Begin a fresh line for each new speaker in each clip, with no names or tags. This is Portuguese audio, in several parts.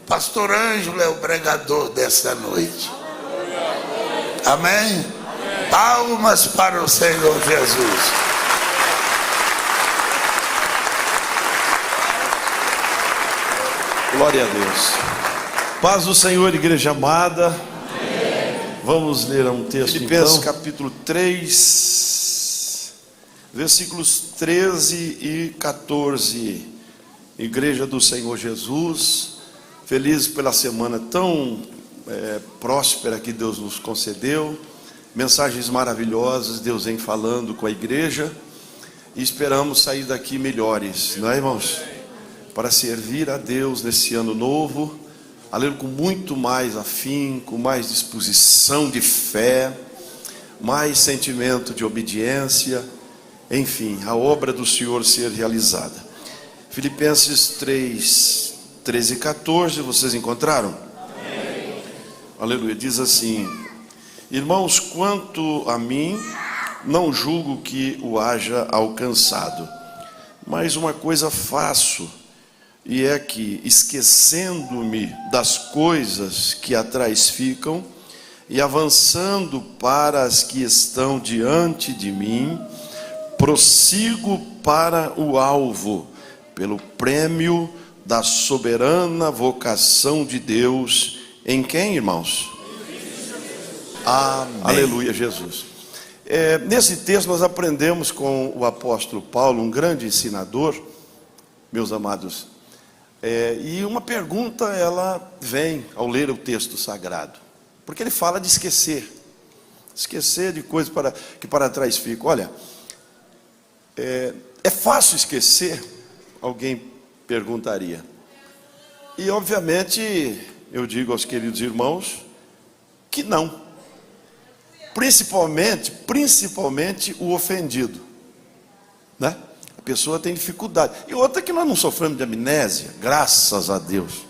Pastor Ângelo é o pregador desta noite. Amém? Palmas para o Senhor Jesus.
Glória a Deus. Paz do Senhor, igreja amada. Vamos ler um texto, Filipenses capítulo 3, versículos 13 e 14. Igreja do Senhor Jesus, felizes pela semana tão próspera que Deus nos concedeu. Mensagens maravilhosas, Deus vem falando com a igreja. E esperamos sair daqui melhores, não é, irmãos? Para servir a Deus nesse ano novo, aleluia, com muito mais afinco, mais disposição de fé, mais sentimento de obediência, enfim, a obra do Senhor ser realizada. Filipenses 3, 13 e 14, vocês encontraram? Amém. Aleluia, diz assim: irmãos, quanto a mim, não julgo que o haja alcançado, mas uma coisa faço, e é que, esquecendo-me das coisas que atrás ficam, e avançando para as que estão diante de mim, prossigo para o alvo, pelo prêmio da soberana vocação de Deus, em quem, irmãos? Amém. Aleluia, Jesus. Nesse texto nós aprendemos com o apóstolo Paulo, um grande ensinador, meus amados. E uma pergunta ela vem ao ler o texto sagrado, porque ele fala de esquecer de coisas que para trás ficam. Olha, é fácil esquecer? Alguém perguntaria. E obviamente eu digo aos queridos irmãos que não. Principalmente o ofendido, né? A pessoa tem dificuldade. E outra que nós não sofremos de amnésia, graças a Deus.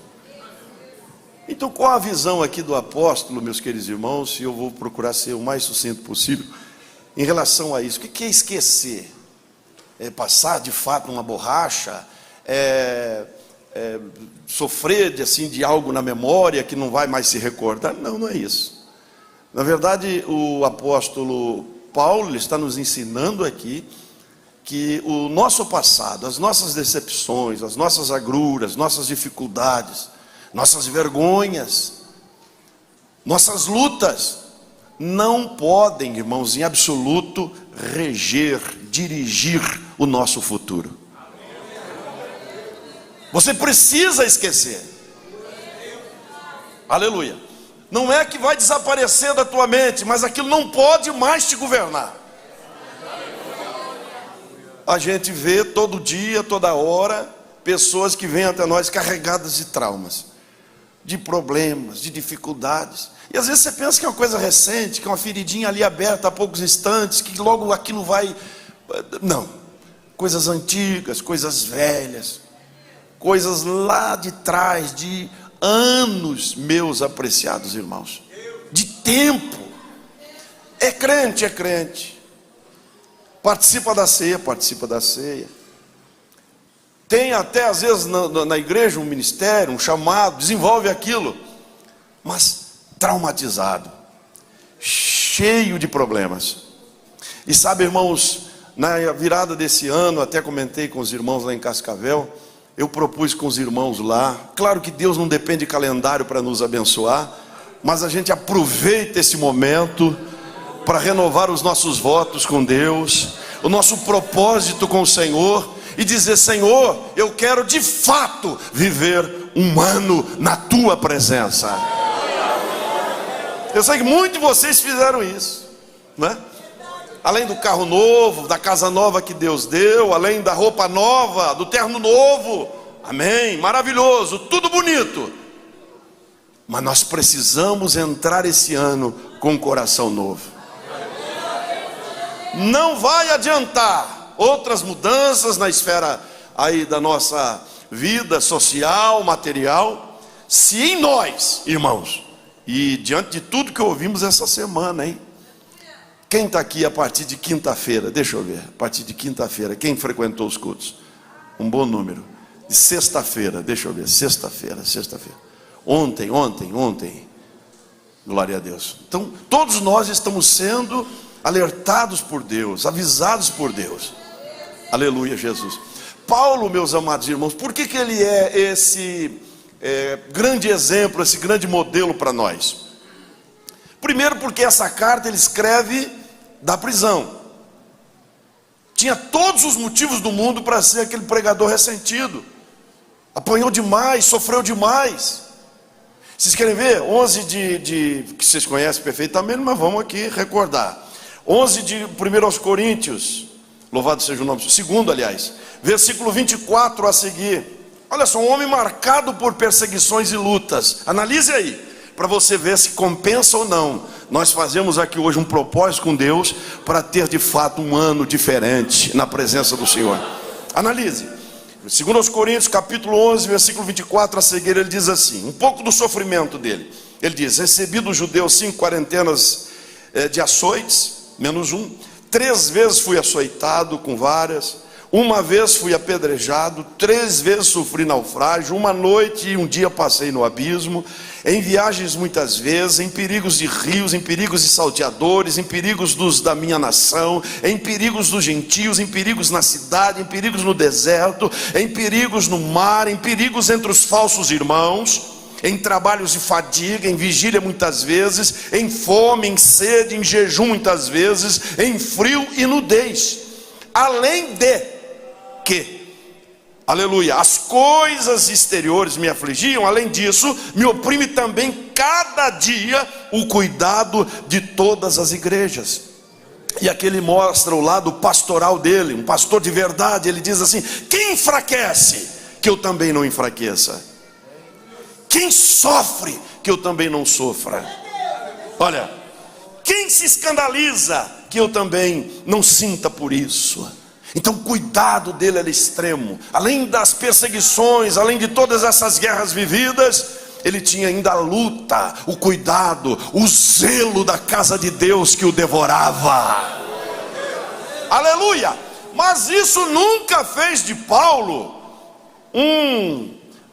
Então, qual a visão aqui do apóstolo, meus queridos irmãos? E eu vou procurar ser o mais sucinto possível em relação a isso. O que é esquecer? É passar de fato uma borracha? Sofrer de algo na memória que não vai mais se recordar? Não, não é isso. Na verdade, o apóstolo Paulo está nos ensinando aqui que o nosso passado, as nossas decepções, as nossas agruras, nossas dificuldades, nossas vergonhas, nossas lutas, não podem, irmãos, em absoluto, dirigir o nosso futuro. Você precisa esquecer. Aleluia. Não é que vai desaparecer da tua mente, mas aquilo não pode mais te governar. A gente vê todo dia, toda hora, pessoas que vêm até nós carregadas de traumas, de problemas, de dificuldades. E às vezes você pensa que é uma coisa recente, que é uma feridinha ali aberta há poucos instantes, que logo aquilo vai... Não. Coisas antigas, coisas velhas, coisas lá de trás, de anos, meus apreciados irmãos, de tempo. É crente. Participa da ceia. Tem até às vezes na igreja um ministério, um chamado, desenvolve aquilo, mas traumatizado, cheio de problemas. E sabe, irmãos, na virada desse ano, até comentei com os irmãos lá em Cascavel, eu propus com os irmãos lá, claro que Deus não depende de calendário para nos abençoar, mas a gente aproveita esse momento para renovar os nossos votos com Deus, o nosso propósito com o Senhor, e dizer: Senhor, eu quero de fato viver um ano na tua presença. Eu sei que muitos de vocês fizeram isso, né? Além do carro novo, da casa nova que Deus deu, além da roupa nova, do terno novo, amém, maravilhoso, tudo bonito. Mas nós precisamos entrar esse ano com um coração novo. Não vai adiantar outras mudanças na esfera aí da nossa vida social, material, se em nós, irmãos, e diante de tudo que ouvimos essa semana, hein? Quem está aqui a partir de quinta-feira? Deixa eu ver, a partir de quinta-feira, quem frequentou os cultos? Um bom número. De sexta-feira, deixa eu ver, sexta-feira. Ontem. Glória a Deus. Então, todos nós estamos sendo alertados por Deus, avisados por Deus. Aleluia, Jesus. Paulo, meus amados irmãos, por que ele é esse grande exemplo, esse grande modelo para nós? Primeiro, porque essa carta ele escreve da prisão. Tinha todos os motivos do mundo para ser aquele pregador ressentido. Apanhou demais, sofreu demais. Vocês querem ver? 11 que vocês conhecem perfeitamente, mas vamos aqui recordar. 11 de 1 aos Coríntios, louvado seja o nome, segundo aliás, versículo 24 a seguir. Olha só, um homem marcado por perseguições e lutas. Analise aí, para você ver se compensa ou não. Nós fazemos aqui hoje um propósito com Deus, para ter de fato um ano diferente na presença do Senhor. Analise. Segundo aos Coríntios, capítulo 11, versículo 24 a seguir, ele diz assim, um pouco do sofrimento dele. Ele diz: recebi dos judeus 5 quarentenas de açoites, menos um. 3 vezes fui açoitado com varas. 1 vez fui apedrejado. 3 vezes sofri naufrágio. 1 noite e 1 dia passei no abismo. Em viagens muitas vezes, em perigos de rios, em perigos de salteadores, em perigos dos da minha nação, em perigos dos gentios, em perigos na cidade, em perigos no deserto, em perigos no mar, em perigos entre os falsos irmãos, em trabalhos de fadiga, em vigília muitas vezes, em fome, em sede, em jejum muitas vezes, em frio e nudez. Além de que, aleluia, as coisas exteriores me afligiam, além disso, me oprime também cada dia o cuidado de todas as igrejas. E aqui ele mostra o lado pastoral dele, um pastor de verdade. Ele diz assim: quem enfraquece, que eu também não enfraqueça. Quem sofre, que eu também não sofra. Olha, quem se escandaliza, que eu também não sinta por isso. Então o cuidado dele era extremo. Além das perseguições, além de todas essas guerras vividas, ele tinha ainda a luta, o cuidado, o zelo da casa de Deus que o devorava. Aleluia! Mas isso nunca fez de Paulo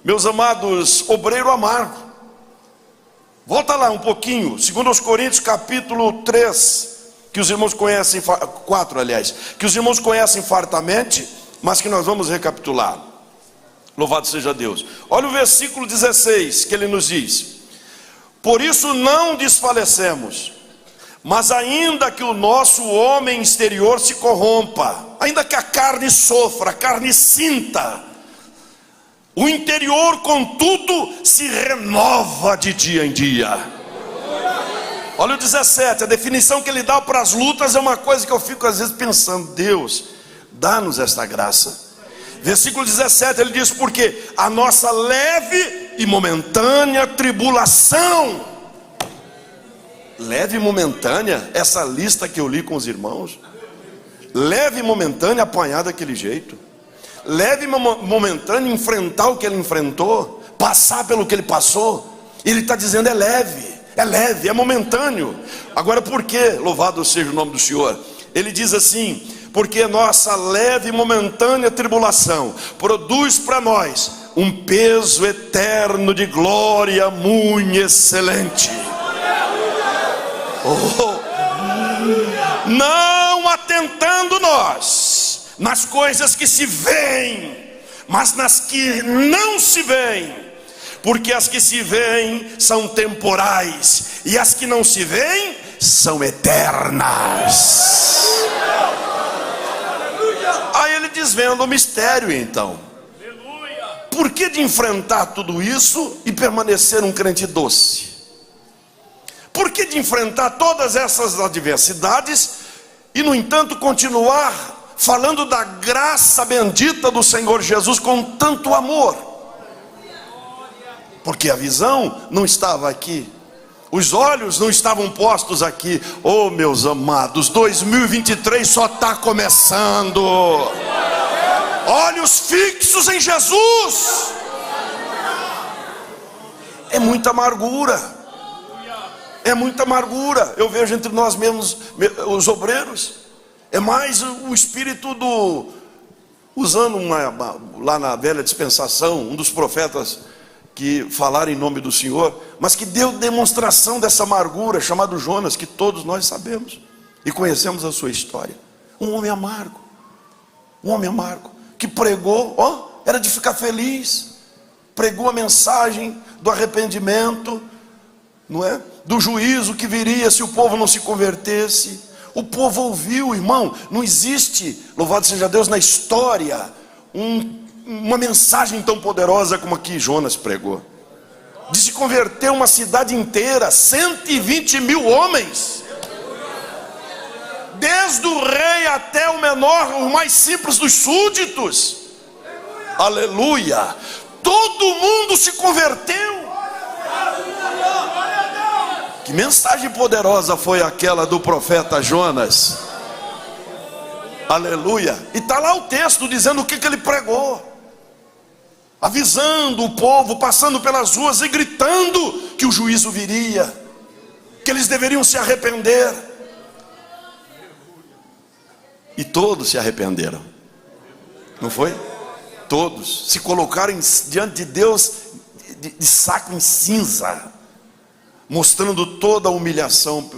meus amados, obreiro amargo. Volta lá um pouquinho, segundo aos Coríntios capítulo 3, que os irmãos conhecem, 4 aliás, que os irmãos conhecem fartamente, mas que nós vamos recapitular. Louvado seja Deus. Olha o versículo 16, que ele nos diz: por isso não desfalecemos, mas ainda que o nosso homem exterior se corrompa, ainda que a carne sofra, a carne sinta, o interior contudo se renova de dia em dia. Olha o 17, a definição que ele dá para as lutas é uma coisa que eu fico às vezes pensando: Deus, dá-nos esta graça. Versículo 17 ele diz: porque a nossa leve e momentânea tribulação. Leve e momentânea, essa lista que eu li com os irmãos. Leve e momentânea, apanhar daquele jeito. Leve e momentânea, enfrentar o que ele enfrentou, passar pelo que ele passou. Ele está dizendo: é leve, é momentâneo. Agora por quê? Louvado seja o nome do Senhor. Ele diz assim: porque nossa leve e momentânea tribulação produz para nós um peso eterno de glória muito excelente. Não atentando nós nas coisas que se veem, mas nas que não se veem, porque as que se veem são temporais, e as que não se veem são eternas. Aí ele desvenda o mistério então. Por que de enfrentar tudo isso e permanecer um crente doce? Por que de enfrentar todas essas adversidades e no entanto continuar falando da graça bendita do Senhor Jesus com tanto amor? Porque a visão não estava aqui, os olhos não estavam postos aqui. Oh, meus amados, 2023 só está começando. Olhos fixos em Jesus. É muita amargura. É muita amargura. Eu vejo entre nós mesmos, os obreiros. É mais o espírito do... Usando lá na velha dispensação, um dos profetas que falaram em nome do Senhor, mas que deu demonstração dessa amargura, chamado Jonas, que todos nós sabemos e conhecemos a sua história. Um homem amargo, que pregou, era de ficar feliz, pregou a mensagem do arrependimento, não é? Do juízo que viria se o povo não se convertesse. O povo ouviu, irmão. Não existe, louvado seja Deus, na história uma mensagem tão poderosa como a que Jonas pregou, de se converter uma cidade inteira, 120 mil homens, desde o rei até o menor, o mais simples dos súditos. Aleluia! Todo mundo se converteu. Que mensagem poderosa foi aquela do profeta Jonas. Aleluia. E está lá o texto dizendo o que ele pregou, avisando o povo, passando pelas ruas e gritando que o juízo viria, que eles deveriam se arrepender. E todos se arrependeram, não foi? Todos se colocaram diante de Deus de saco em cinza, mostrando toda a humilhação,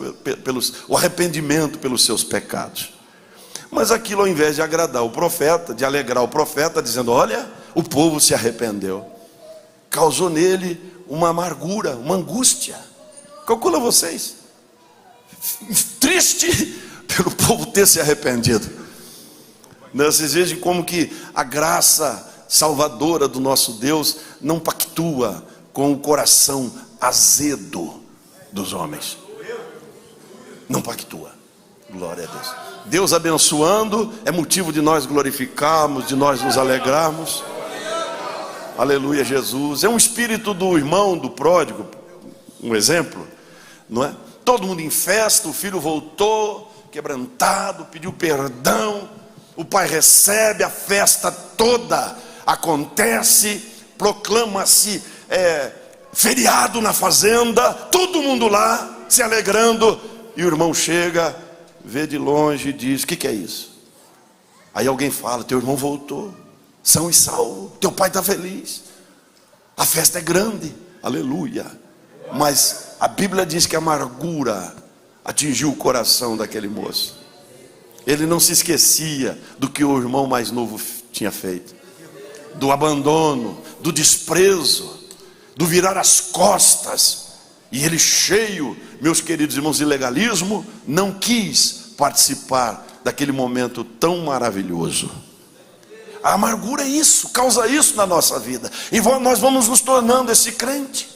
o arrependimento pelos seus pecados. Mas aquilo, ao invés de agradar o profeta, de alegrar o profeta, dizendo: olha, o povo se arrependeu, causou nele uma amargura, uma angústia. Calcula vocês, triste pelo povo ter se arrependido. Vocês vejam como que a graça salvadora do nosso Deus não pactua com o coração azedo dos homens. Não pactua. Glória a Deus. Deus abençoando é motivo de nós glorificarmos, de nós nos alegrarmos. Aleluia, Jesus. É um espírito do irmão do pródigo, um exemplo, não é? Todo mundo em festa, o filho voltou quebrantado, pediu perdão, o pai recebe, a festa toda acontece, proclama-se feriado na fazenda, todo mundo lá se alegrando, e o irmão chega, vê de longe e diz: o que é isso? Aí alguém fala: teu irmão voltou, são e salvo, teu pai está feliz, a festa é grande, aleluia. Mas a Bíblia diz que a amargura atingiu o coração daquele moço. Ele não se esquecia do que o irmão mais novo tinha feito, do abandono, do desprezo, do virar as costas. E ele, cheio, meus queridos irmãos, de legalismo, não quis participar daquele momento tão maravilhoso. A amargura é isso, causa isso na nossa vida. E nós vamos nos tornando esse crente,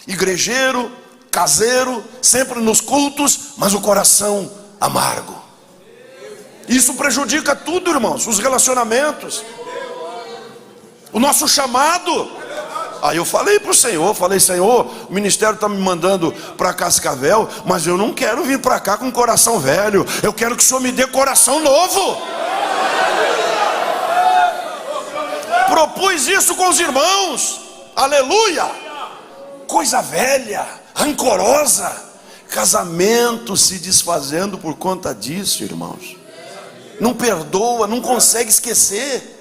igrejeiro, caseiro, sempre nos cultos, mas o coração amargo. Isso prejudica tudo, irmãos, os relacionamentos, o nosso chamado. Aí eu falei para o Senhor, Senhor, o ministério está me mandando para Cascavel, mas eu não quero vir para cá com coração velho, eu quero que o Senhor me dê coração novo. Propus isso com os irmãos, aleluia. Coisa velha, rancorosa, casamento se desfazendo por conta disso, irmãos. Não perdoa, não consegue esquecer.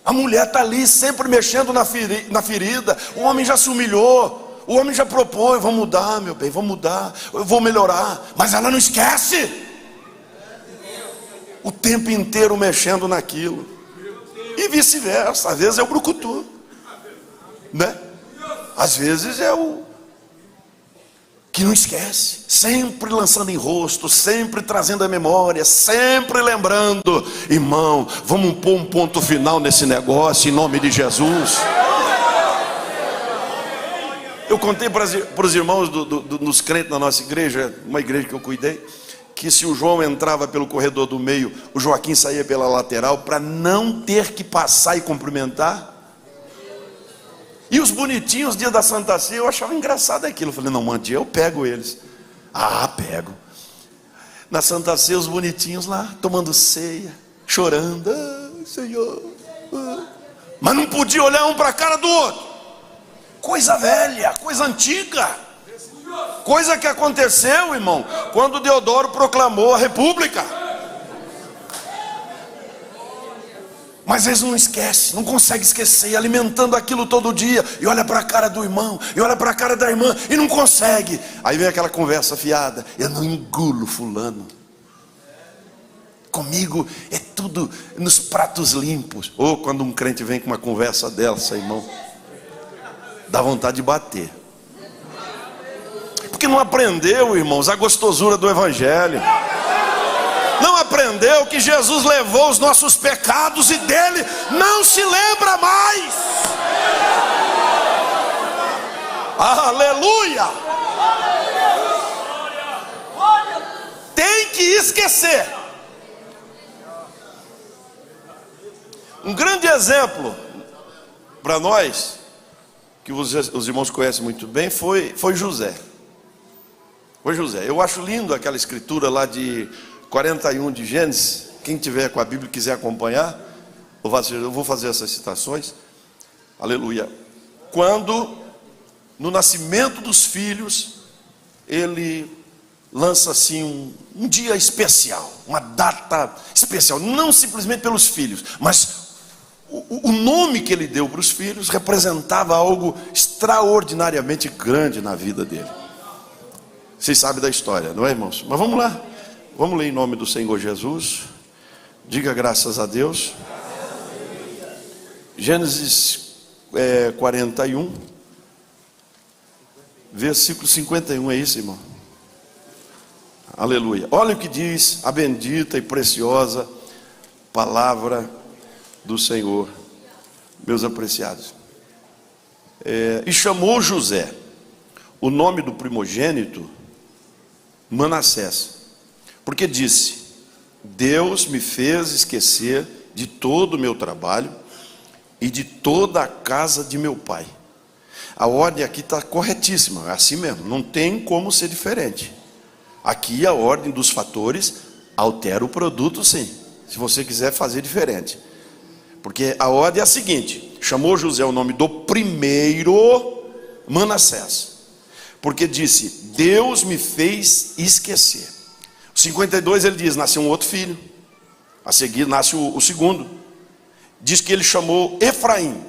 A mulher está ali sempre mexendo na ferida. O homem já se humilhou, o homem já propôs: vou mudar, meu bem, vou mudar, eu vou melhorar. Mas ela não esquece, o tempo inteiro mexendo naquilo. E vice-versa, às vezes é o brucutu, né? Às vezes é o que não esquece, sempre lançando em rosto, sempre trazendo a memória, sempre lembrando. Irmão, vamos pôr um ponto final nesse negócio, em nome de Jesus. Eu contei para os irmãos dos crentes da nossa igreja, uma igreja que eu cuidei, que se o João entrava pelo corredor do meio, o Joaquim saía pela lateral, para não ter que passar e cumprimentar. E os bonitinhos, dia da Santa Ceia, eu achava engraçado aquilo. Eu falei: não, um dia eu pego eles. Ah, pego. Na Santa Ceia, os bonitinhos lá, tomando ceia, chorando: ah, Senhor, ah. Mas não podia olhar um para a cara do outro. Coisa velha, coisa antiga, coisa que aconteceu, irmão, quando Deodoro proclamou a República. Mas eles não esquecem, não conseguem esquecer, e alimentando aquilo todo dia, e olha para a cara do irmão, e olha para a cara da irmã, e não consegue. Aí vem aquela conversa fiada: eu não engulo fulano, comigo é tudo nos pratos limpos. Ou quando um crente vem com uma conversa dessa, irmão, dá vontade de bater. Porque não aprendeu, irmãos, a gostosura do evangelho. Não aprendeu que Jesus levou os nossos pecados e dele não se lembra mais. Aleluia! Tem que esquecer. Um grande exemplo para nós, que os irmãos conhecem muito bem, foi José. Foi José. Eu acho lindo aquela escritura lá de 41 de Gênesis. Quem tiver com a Bíblia e quiser acompanhar, eu vou fazer essas citações. Aleluia. Quando, no nascimento dos filhos, ele lança assim um dia especial, uma data especial, não simplesmente pelos filhos, mas o nome que ele deu para os filhos representava algo extraordinariamente grande na vida dele. Vocês sabem da história, não é, irmãos? Mas vamos lá. Vamos ler em nome do Senhor Jesus. Diga graças a Deus. Gênesis 41, versículo 51, é isso, irmão? Aleluia. Olha o que diz a bendita e preciosa palavra do Senhor, meus apreciados. E chamou José o nome do primogênito Manassés, porque disse: Deus me fez esquecer de todo o meu trabalho e de toda a casa de meu pai. A ordem aqui está corretíssima, é assim mesmo, não tem como ser diferente. Aqui a ordem dos fatores altera o produto, sim, se você quiser fazer diferente. Porque a ordem é a seguinte: chamou José o nome do primeiro Manassés, porque disse: Deus me fez esquecer. 52 ele diz: nasceu um outro filho, a seguir nasce o segundo. Diz que ele chamou Efraim,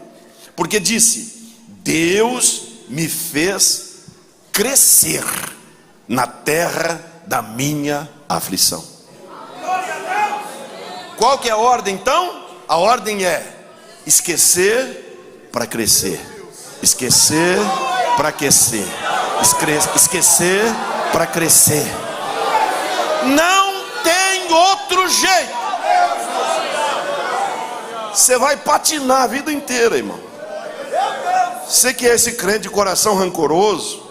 porque disse: Deus me fez crescer na terra da minha aflição. Qual que é a ordem então? A ordem é esquecer para crescer, esquecer para aquecer, esquecer para crescer. Não tem outro jeito. Você vai patinar a vida inteira, irmão. Você que é esse crente de coração rancoroso,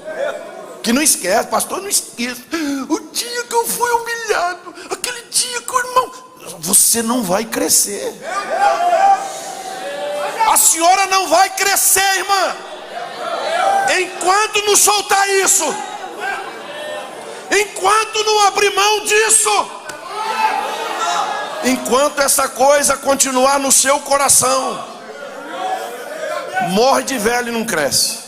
que não esquece, pastor, não esqueça o dia que eu fui humilhado, aquele dia que o irmão... Você não vai crescer. A senhora não vai crescer, irmã, enquanto não soltar isso, enquanto não abrir mão disso, enquanto essa coisa continuar no seu coração. Morre de velho e não cresce.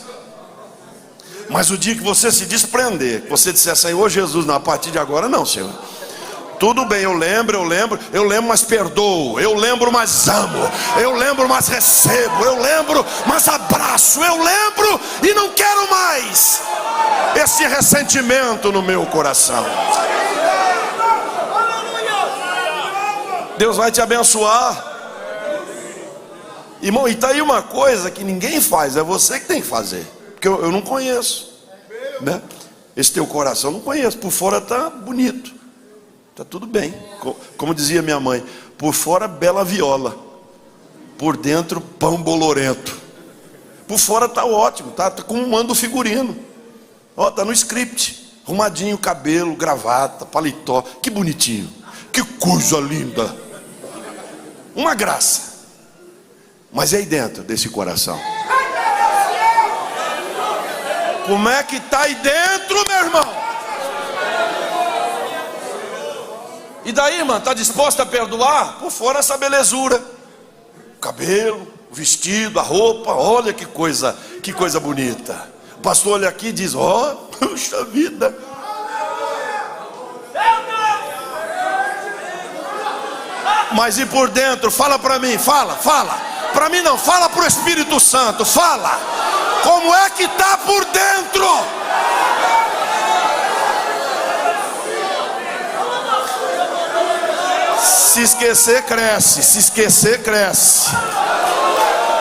Mas o dia que você se desprender, que você disser: Senhor Jesus, não, a partir de agora não, Senhor, tudo bem, eu lembro, mas perdoo, eu lembro, mas amo, eu lembro, mas recebo, eu lembro, mas abraço, eu lembro e não quero mais esse ressentimento no meu coração. Deus vai te abençoar, irmão. E está aí uma coisa que ninguém faz, é você que tem que fazer, porque eu não conheço, né? Esse teu coração eu não conheço. Por fora está bonito, está tudo bem, como dizia minha mãe, por fora bela viola, por dentro pão bolorento. Por fora está ótimo, tá como manda o figurino, ó, tá no script, arrumadinho, cabelo, gravata, paletó, que bonitinho, que coisa linda, uma graça. Mas e aí dentro desse coração? Como é que está aí dentro, meu irmão? E daí, irmã, está disposta a perdoar? Por fora essa belezura, o cabelo, o vestido, a roupa, olha que coisa bonita. O pastor olha aqui e diz: ó, puxa vida, Mas e por dentro? Fala para mim, fala. Para mim não, fala para o Espírito Santo, fala. Como é que está por dentro? Se esquecer, cresce. Se esquecer, cresce.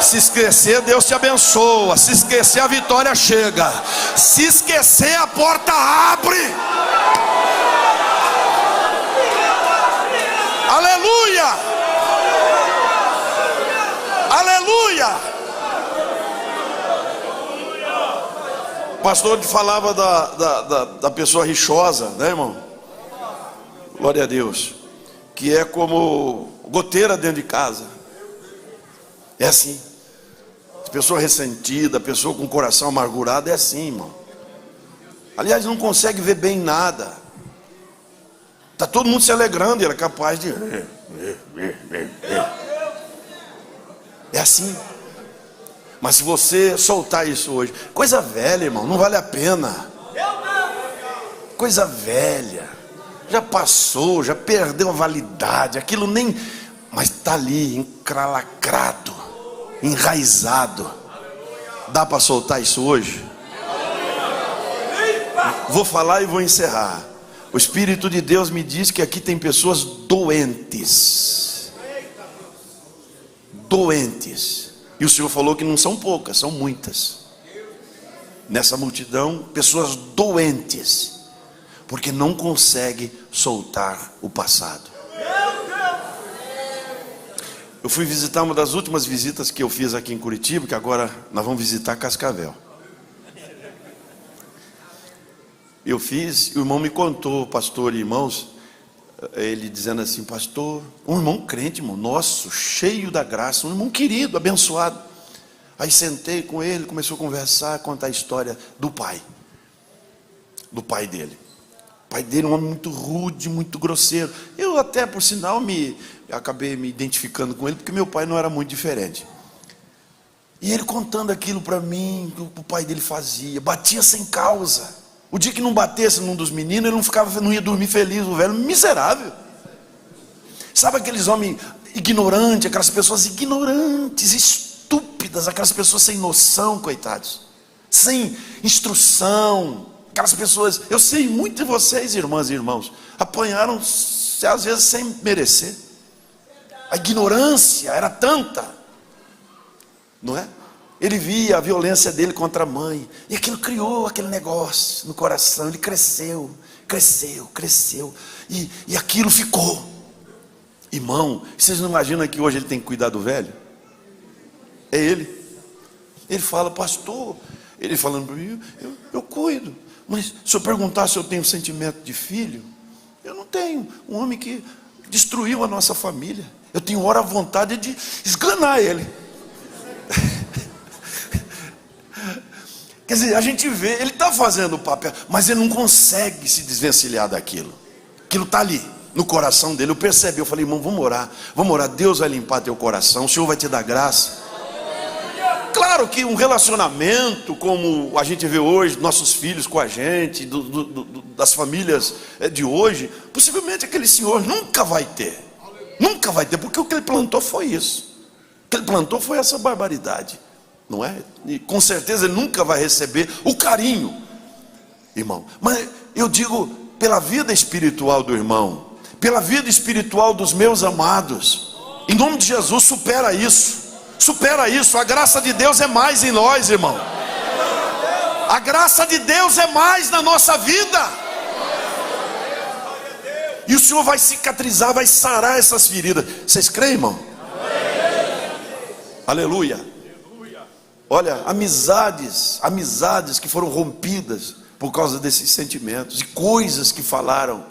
Se esquecer, Deus te abençoa. Se esquecer, a vitória chega. Se esquecer, a porta abre. Aleluia! Aleluia! O pastor falava da pessoa rixosa, né, irmão? Glória a Deus. Que é como goteira dentro de casa. É assim. A pessoa ressentida, a pessoa com o coração amargurado, é assim, irmão. Aliás, não consegue ver bem nada. Está todo mundo se alegrando e ela é capaz de... É assim. Mas se você soltar isso hoje, coisa velha, irmão, não vale a pena. Coisa velha. Já passou, já perdeu a validade. Aquilo nem... Mas está ali, encralacrado, enraizado. Dá para soltar isso hoje? Vou falar e vou encerrar. O Espírito de Deus me diz que aqui tem pessoas doentes. Doentes. E o Senhor falou que não são poucas, são muitas. Nessa multidão, pessoas doentes. Porque não consegue soltar o passado. Eu fui visitar uma das últimas visitas que eu fiz aqui em Curitiba, que agora nós vamos visitar Cascavel. Eu fiz, e o irmão me contou, pastor e irmãos, ele dizendo assim, pastor, um irmão crente, irmão, nosso, cheio da graça, um irmão querido, abençoado. Aí sentei com ele, começou a conversar, contar a história do pai dele. O pai dele é um homem muito rude, muito grosseiro. Eu até, por sinal, acabei me identificando com ele, porque meu pai não era muito diferente. E ele contando aquilo para mim, que o pai dele fazia, batia sem causa. O dia que não batesse num dos meninos, ele não ia dormir feliz, o velho miserável. Sabe aqueles homens ignorantes, aquelas pessoas ignorantes, estúpidas, aquelas pessoas sem noção, coitados, sem instrução, aquelas pessoas, eu sei, muitos de vocês, irmãs e irmãos, apanharam às vezes sem merecer. A ignorância era tanta, não é? Ele via a violência dele contra a mãe, e aquilo criou aquele negócio no coração. Ele cresceu, e aquilo ficou. Irmão, vocês não imaginam que hoje ele tem que cuidar do velho? É ele. Ele fala, pastor, ele falando para mim, eu cuido, mas se eu perguntar se eu tenho sentimento de filho, eu não tenho. Um homem que destruiu a nossa família, eu tenho hora à vontade de esganar ele. Quer dizer, a gente vê, ele está fazendo o papel, mas ele não consegue se desvencilhar daquilo. Aquilo está ali, no coração dele. Eu percebi, eu falei, irmão, vamos orar. Deus vai limpar teu coração, o Senhor vai te dar graça. Claro que um relacionamento, como a gente vê hoje, nossos filhos com a gente, das famílias de hoje, possivelmente aquele senhor nunca vai ter. Nunca vai ter, porque o que ele plantou foi isso. O que ele plantou foi essa barbaridade. Não é? E com certeza ele nunca vai receber o carinho, irmão. Mas eu digo, pela vida espiritual do irmão, pela vida espiritual dos meus amados, em nome de Jesus, supera isso. Supera isso. A graça de Deus é mais em nós, irmão. A graça de Deus é mais na nossa vida. E o Senhor vai cicatrizar, vai sarar essas feridas. Vocês creem, irmão? Aleluia. Olha, amizades que foram rompidas por causa desses sentimentos, e coisas que falaram,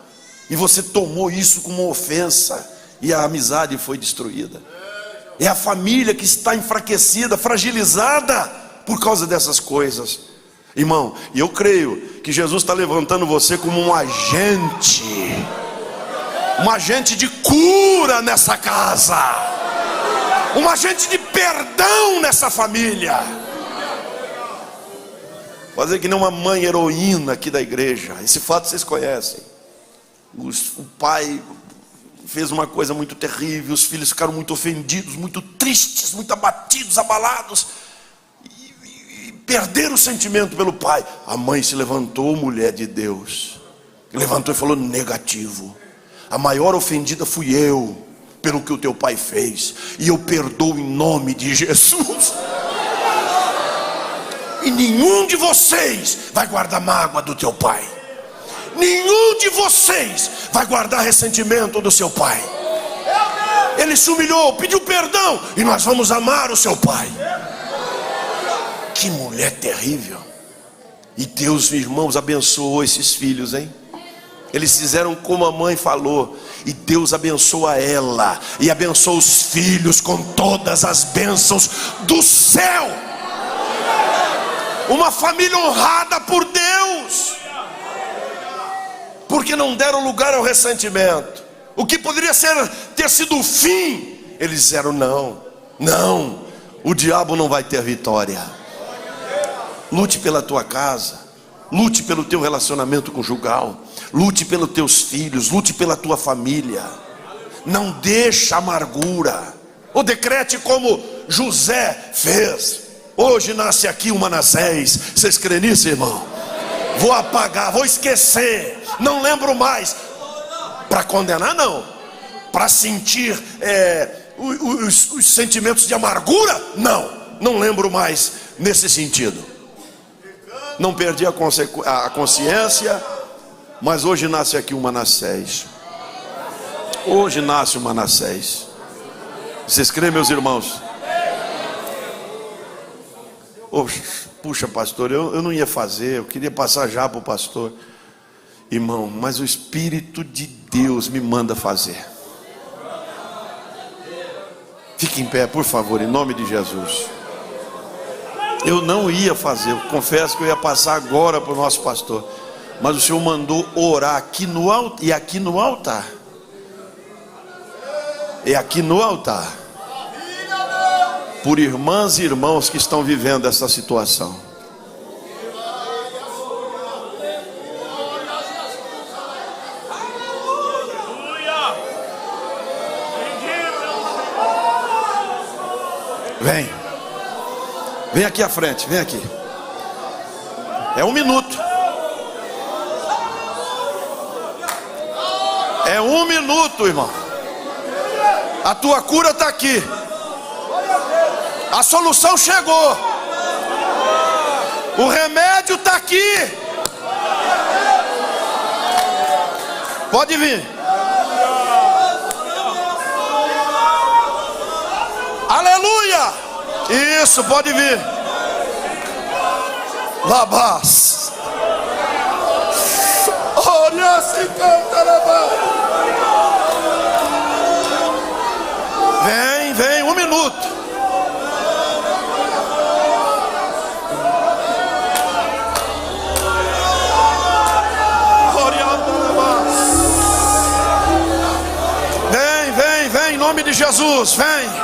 e você tomou isso como uma ofensa, e a amizade foi destruída. É a família que está enfraquecida, fragilizada por causa dessas coisas. Irmão, e eu creio que Jesus está levantando você como um agente de cura nessa casa, um agente de perdão nessa família. Fazer que nem uma mãe heroína aqui da igreja. Esse fato vocês conhecem. O pai fez uma coisa muito terrível. Os filhos ficaram muito ofendidos, muito tristes, muito abatidos, abalados, e perderam o sentimento pelo pai. A mãe se levantou, mulher de Deus, levantou e falou: negativo, a maior ofendida fui eu pelo que o teu pai fez, e eu perdoo em nome de Jesus. E nenhum de vocês vai guardar mágoa do teu pai. Nenhum de vocês vai guardar ressentimento do seu pai. Ele se humilhou, pediu perdão, e nós vamos amar o seu pai. Que mulher terrível. E Deus, irmãos, abençoou esses filhos, hein? Eles fizeram como a mãe falou, e Deus abençoa ela, e abençoa os filhos com todas as bênçãos do céu. Uma família honrada por Deus, porque não deram lugar ao ressentimento. O que poderia ter sido o fim, eles disseram: não, o diabo não vai ter vitória. Lute pela tua casa, lute pelo teu relacionamento conjugal, lute pelos teus filhos, lute pela tua família. Não deixa amargura, ou decrete como José fez: hoje nasce aqui um Manassés. Vocês creem nisso, irmão? Vou apagar, vou esquecer, não lembro mais. Para condenar, não. Para sentir os sentimentos de amargura, não lembro mais nesse sentido. Não perdi a consciência, mas hoje nasce aqui um Manassés. Hoje nasce um Manassés. Vocês creem, meus irmãos? Puxa, pastor, eu não ia fazer, eu queria passar já para o pastor. Irmão, mas o Espírito de Deus me manda fazer. Fique em pé, por favor, em nome de Jesus. Eu não ia fazer, eu confesso que eu ia passar agora para o nosso pastor, mas o Senhor mandou orar aqui no altar, e aqui no altar. E aqui no altar, por irmãs e irmãos que estão vivendo essa situação. Vem aqui à frente, vem aqui. É 1 minuto. É 1 minuto, irmão. A tua cura está aqui. A solução chegou. O remédio está aqui. Pode vir. Aleluia. Isso, pode vir. Labás. Olha, se canta, Labás. Vem, 1 minuto. Vem, em nome de Jesus, vem.